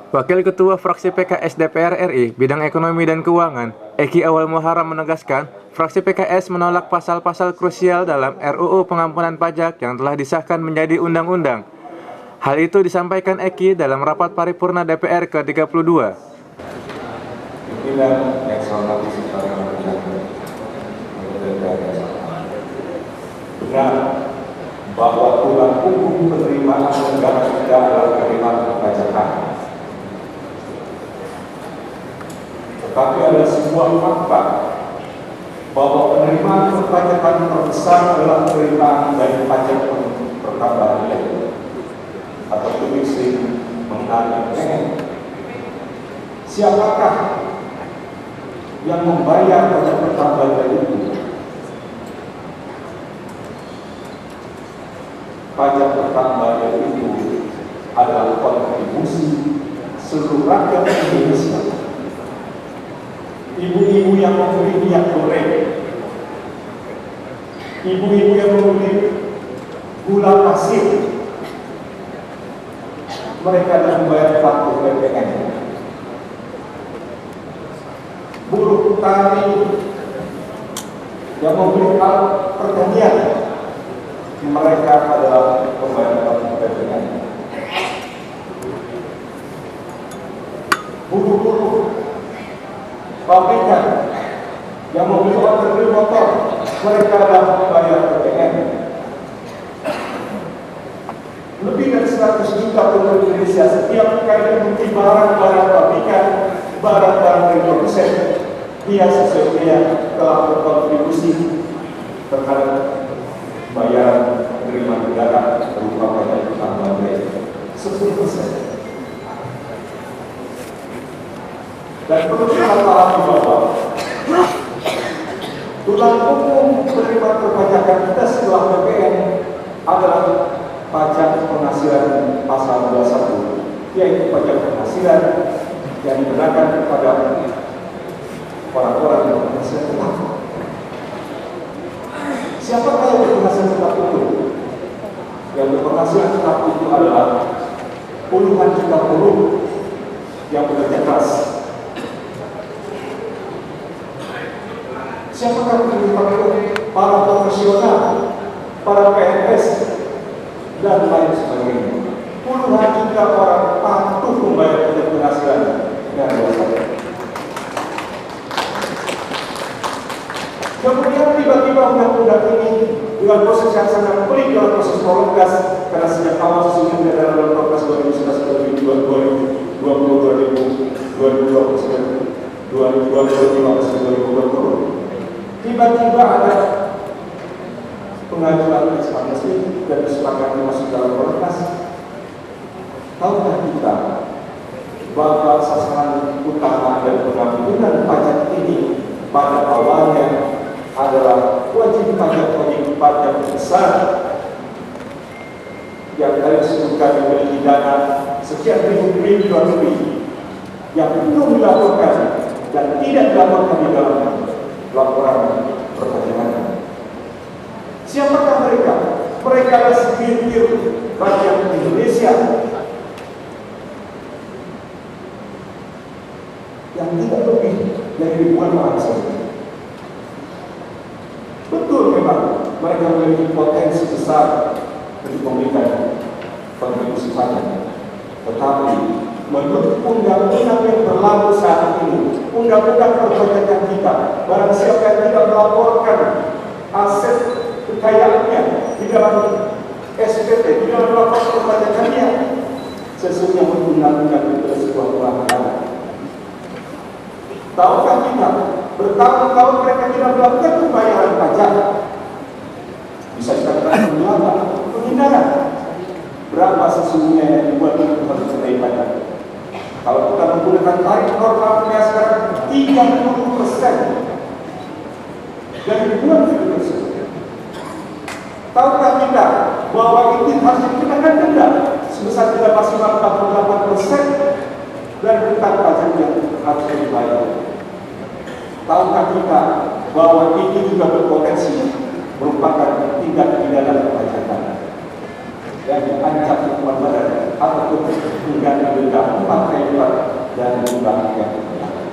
Wakil Ketua Fraksi PKS DPR RI Bidang Ekonomi dan Keuangan, Eki Awal Muharram menegaskan, fraksi PKS menolak pasal-pasal krusial dalam RUU Pengampunan Pajak yang telah disahkan menjadi undang-undang. Hal itu disampaikan Eki dalam rapat paripurna DPR ke-32. Pimpinan yang saya hormati benar bahwa tulang punggung penerimaan negara kita adalah penerimaan perpajakan. Tetapi ada sebuah fakta bahwa penerimaan perpajakan terbesar adalah penerimaan dari pajak pertambahan nilai atau komisi mengenai PN. Siapakah yang membayar pajak pertambahan nilai itu? Pajak pertambahan nilai itu adalah kontribusi seluruh rakyat Indonesia. Ibu-ibu yang membeli minyak goreng, ibu-ibu yang membeli gula pasir, mereka adalah membayar patuh PPN. Buruh tani yang membeli alat pertanian, mereka adalah pembayar patuh PPN. Buruh-buruh pabrikan yang membeli order motor, mereka adalah membayar PPN. Lebih dari 100 juta penduduk Indonesia setiap kali membeli barang-barang pabrikan, barang-barang dari produsen, dia sesungguhnya telah berkontribusi terhadap bayaran penerimaan negara berupa pajak pertambahan nilai 10%. Dan perlu kita pahami bahwa tulang punggung penerimaan perpajakan kita setelah PPN adalah pajak penghasilan pasal 21, yaitu pajak penghasilan yang dikenakan kepada orang-orang yang berpenghasilan tetap. Siapakah yang berpenghasilan tetap itu? Yang berpenghasilan tetap itu adalah puluhan juta buruh yang bekerja keras. Siapakah yang dipakai? Para profesional, para PNS, dan lain sebagainya. Puluhan juta orang patuh membayar pajak penghasilan dengan dasarnya. Kemudian tiba-tiba undang-undang ini dengan proses yang sangat pelik dalam proses prolonggas, karena sejak awal sesungguhnya dalam proses 2019, 2020, 2020, tiba-tiba ada pengajuan ekspedisi dan disepakati masuk dalam prolonggas. Tahukah kita bahwa sasaran utama dari pengampunan pajak ini pada awalnya adalah wajib pajak besar yang tadi disebutkan memiliki dana sekian ribu lebih yang belum dilaporkan dan tidak dilaporkan di dalam laporan perpajakan. Siapakah mereka? Mereka adalah segelintir rakyat Indonesia yang tidak lebih dari ribuan orang saja. Betul memang mereka memiliki potensi besar untuk memberikan kontribusi pajak. Tetapi menurut undang-undang yang berlaku saat ini, undang-undang perpajakan kita, barang siapa yang tidak melaporkan aset kekayaannya di dalam SPT, di dalam laporan perpajakannya, sesungguhnya undang-undang itu sebuah pelanggaran. Tahukah kita, bertahun-tahun mereka tidak melakukan pembayaran pajak? Bisa dikatakan pelanggaran atau penghindaran. Berapa sesungguhnya yang dibuat untuk mengenai pajak? Kalau kita menggunakan tarif normalnya sekarang 30% dari ribuan tersebut. Tahukah kita bahwa itu harus dikenakan denda sebesar tidak maksimal 48% dan hutang pajak yang harus dibayar? Tahukah kita bahwa ini juga berpotensi merupakan tindak pidana perpajakan yang diancam hukuman berat ataupun mengganti denda 4 kali lipat dari jumlah yang dikenakan.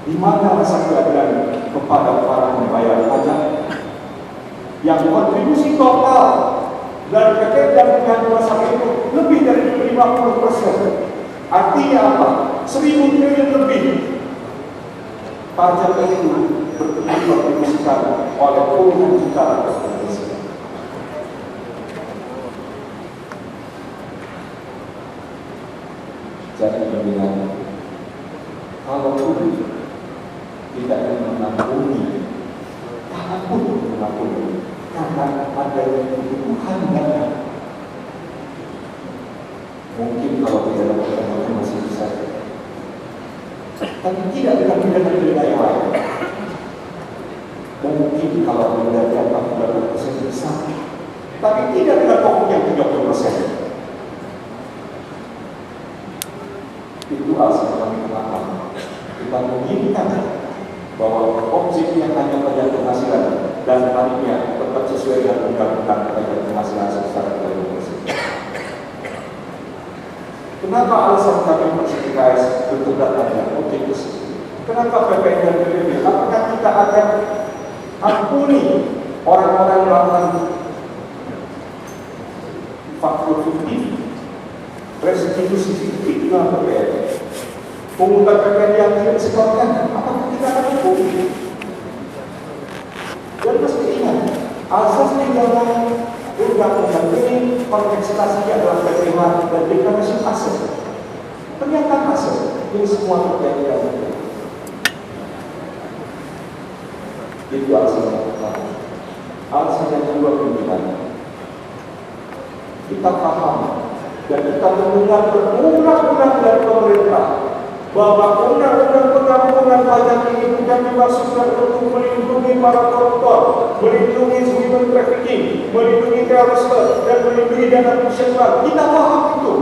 Di mana rasa keadilan kepada para pembayar pajak yang kontribusi total dari PPN dan pihak rumah sakit itu lebih dari 50%. Artinya apa? 1.000 triliun lebih pajak itu dikontribusikan oleh puluhan juta rakyat Indonesia. Jadi pembinaan, kalau publik tidak mengampuni, tak pun mengampuni, karena ada kebutuhan dana. Mungkin kalau tidak ada masih bisa, tapi tidak dengan pidana yang lain. Mungkin kalau tidak dianggap 30% bisa, tapi tidak dengan pokok yang 30%. Itu alasan kami kenapa kita menginginkan bahwa objeknya hanya pajak penghasilan dan tarifnya tetap sesuai dengan undang-undang pajak penghasilan sebesar 30%. Kenapa alasan kami Fraksi PKS berdebat pada objek tersebut? Kenapa PPN dan PPB? Apakah kita akan ampuni orang-orang yang melakukan faktor fiktif, restitusi fiktif dalam PPN, pungutan PPN yang tidak disebabkan? Apakah kita akan ampuni? Dan mesti ingat, asas pidana undang-undang ini kontekstasinya adalah PPH dan deklarasi aset. Pernyataan aset ini semua terjadi dalam PPH. Itu alasan yang pertama. Alasan yang kedua pimpinan, kita paham dan kita mendengar berulang-ulang dari pemerintah bahwa undang-undang pengampunan pajak ini bukan dimaksudkan untuk melindungi para koruptor, melindungi human trafficking, melindungi terorisme, dan melindungi dana pensyaratan. Kita paham itu.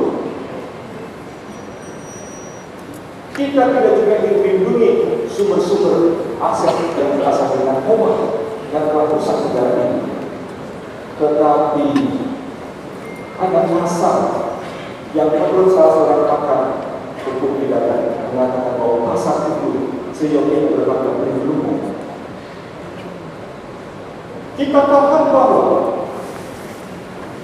Kita tidak juga ingin melindungi sumber-sumber aset yang berasal dari narkoba yang telah rusak negara ini. Tetapi ada pasal yang menurut salah seorang pakar hukum pidana mengatakan bahwa pasal itu seyogianya berlaku perlindungan. Kita paham bahwa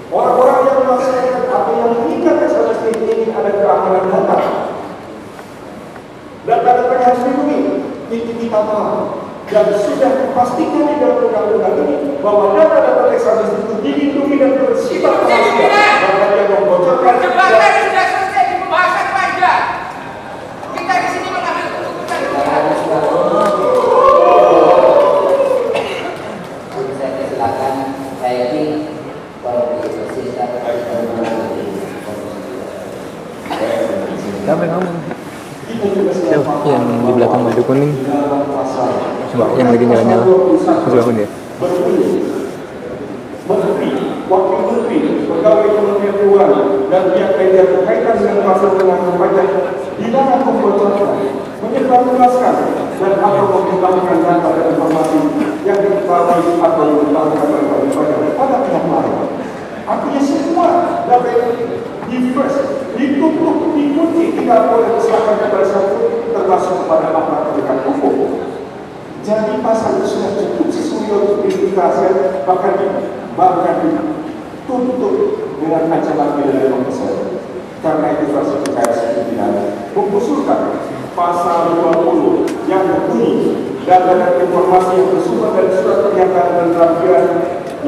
orang-orang yang melaksanakan atau yang mengikat SLS ini ada keamanan data dan data-data harus dilindungi. Itu kita paham dan sudah dipastikan di dalam undang-undang ini bahwa data-data SLS itu dilindungi dan bersifat rahasia. Bahkan yang membocorkan perdebatan sudah selesai di pembahasan pajak. Kita di sini mengambil keputusan. Saya silakan, saya ini kalau diskusi Kami ngomong. Yang di belakang baju kuning, yang lagi nyala-nyala, bangun ya. Menteri, Wakil Menteri, Pegawai Kementerian Keuangan dan pihak media berkaitan dengan pasal pengampunan pajak dilarang membocorkan, menyebarluaskan dan atau membagikan data dan informasi yang diketahui atau diketahui oleh pajak pada pihak lain. Artinya semua data di-first, ditutup, dikunci, tidak boleh diserahkan kepada satu, termasuk kepada aparat penegak hukum. Jadi pasal itu sudah cukup sesuai untuk diindikasikan, bahkan ditutup dengan ancaman pidana 5%. Karena itu Fraksi PKS pimpinan mengusulkan pasal 20 yang berbunyi dan informasi yang bersumber dari surat pernyataan dan lampiran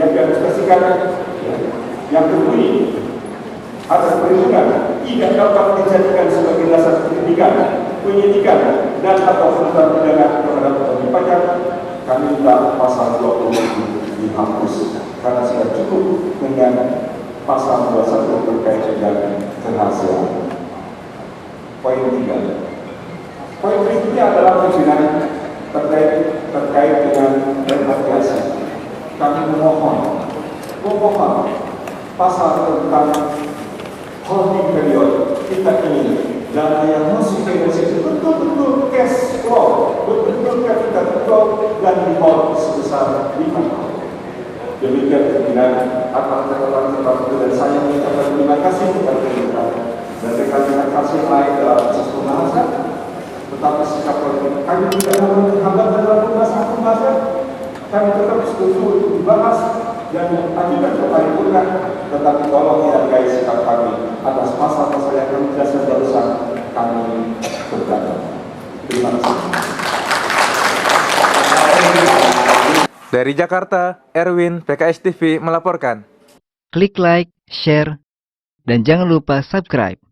yang diadministrasikan yang berbunyi atas perlindungan tidak dapat dijadikan sebagai dasar penyidikan dan atau penentuan pidana terhadap wajib pajak. Kami minta pasal 20 dihapus karena sudah cukup dengan pasal 21 terkait dengan kerahasiaan. Poin 3. Poin berikutnya adalah pimpinan terkait dengan repatriasi. Kami memohon pasal tentang holding period. Kita ingin dana yang masuk ke Indonesia itu betul-betul cash flow, betul-betul capital flow dan di hold sebesar 5 tahun. Demikian pimpinan atas catatan itu dan saya mengucapkan terima kasih kepada pimpinan dan rekan-rekan fraksi yang lain dalam proses pembahasan. Tetapi sikap politik kami tidak memenuhi hambatan dalam pembahasan. Kami tetap setuju untuk dibahas dan ajukan ke paripurna, tetapi tolong dihargai sikap kami atas pasal-pasal yang kami jelaskan barusan. Kami berdandan. Terima kasih. Dari Jakarta, Erwin, PKS TV melaporkan. Klik like, share, dan jangan lupa subscribe.